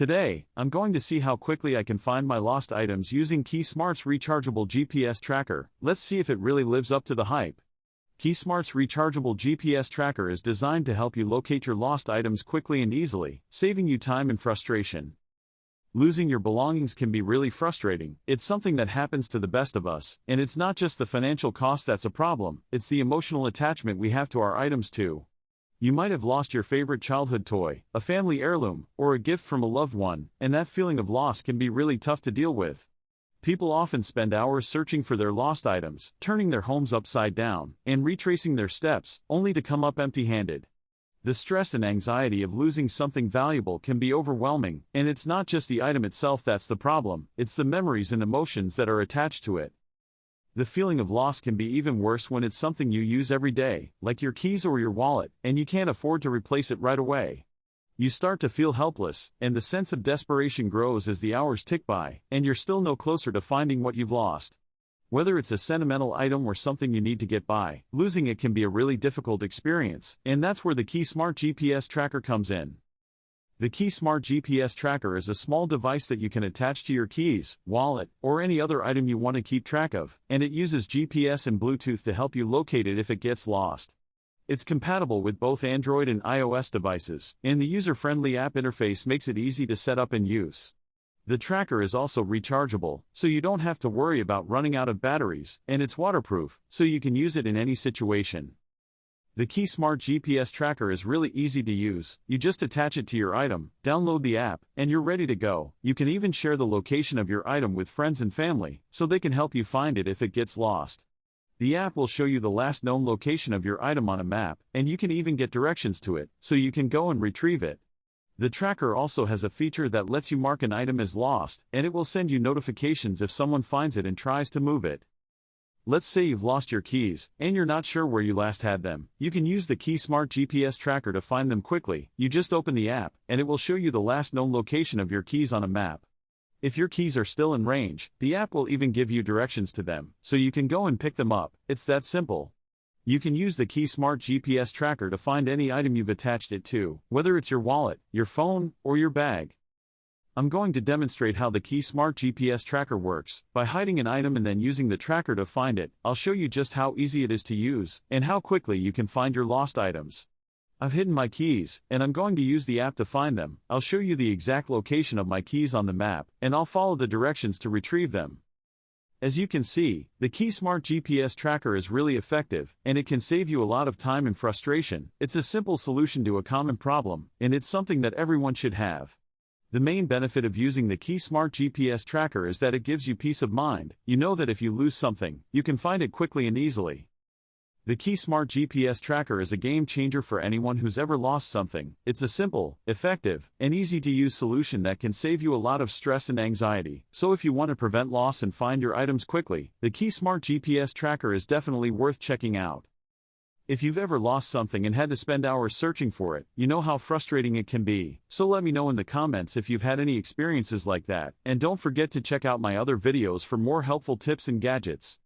Today, I'm going to see how quickly I can find my lost items using KeySmart's Rechargeable GPS Tracker. Let's see if it really lives up to the hype. KeySmart's Rechargeable GPS Tracker is designed to help you locate your lost items quickly and easily, saving you time and frustration. Losing your belongings can be really frustrating. It's something that happens to the best of us, and it's not just the financial cost that's a problem, it's the emotional attachment we have to our items too. You might have lost your favorite childhood toy, a family heirloom, or a gift from a loved one, and that feeling of loss can be really tough to deal with. People often spend hours searching for their lost items, turning their homes upside down, and retracing their steps, only to come up empty-handed. The stress and anxiety of losing something valuable can be overwhelming, and it's not just the item itself that's the problem, it's the memories and emotions that are attached to it. The feeling of loss can be even worse when it's something you use every day, like your keys or your wallet, and you can't afford to replace it right away. You start to feel helpless, and the sense of desperation grows as the hours tick by, and you're still no closer to finding what you've lost. Whether it's a sentimental item or something you need to get by, losing it can be a really difficult experience, and that's where the KeySmart GPS Tracker comes in. The KeySmart GPS Tracker is a small device that you can attach to your keys, wallet, or any other item you want to keep track of, and it uses GPS and Bluetooth to help you locate it if it gets lost. It's compatible with both Android and iOS devices, and the user-friendly app interface makes it easy to set up and use. The tracker is also rechargeable, so you don't have to worry about running out of batteries, and it's waterproof, so you can use it in any situation. The KeySmart GPS Tracker is really easy to use. You just attach it to your item, download the app, and you're ready to go. You can even share the location of your item with friends and family, so they can help you find it if it gets lost. The app will show you the last known location of your item on a map, and you can even get directions to it, so you can go and retrieve it. The tracker also has a feature that lets you mark an item as lost, and it will send you notifications if someone finds it and tries to move it. Let's say you've lost your keys, and you're not sure where you last had them. You can use the KeySmart GPS Tracker to find them quickly. You just open the app, and it will show you the last known location of your keys on a map. If your keys are still in range, the app will even give you directions to them, so you can go and pick them up. It's that simple. You can use the KeySmart GPS Tracker to find any item you've attached it to, whether it's your wallet, your phone, or your bag. I'm going to demonstrate how the KeySmart GPS Tracker works. By hiding an item and then using the tracker to find it, I'll show you just how easy it is to use, and how quickly you can find your lost items. I've hidden my keys, and I'm going to use the app to find them. I'll show you the exact location of my keys on the map, and I'll follow the directions to retrieve them. As you can see, the KeySmart GPS Tracker is really effective, and it can save you a lot of time and frustration. It's a simple solution to a common problem, and it's something that everyone should have. The main benefit of using the KeySmart GPS Tracker is that it gives you peace of mind. You know that if you lose something, you can find it quickly and easily. The KeySmart GPS Tracker is a game changer for anyone who's ever lost something. It's a simple, effective, and easy-to-use solution that can save you a lot of stress and anxiety. So if you want to prevent loss and find your items quickly, the KeySmart GPS Tracker is definitely worth checking out. If you've ever lost something and had to spend hours searching for it, you know how frustrating it can be. So let me know in the comments if you've had any experiences like that, and don't forget to check out my other videos for more helpful tips and gadgets.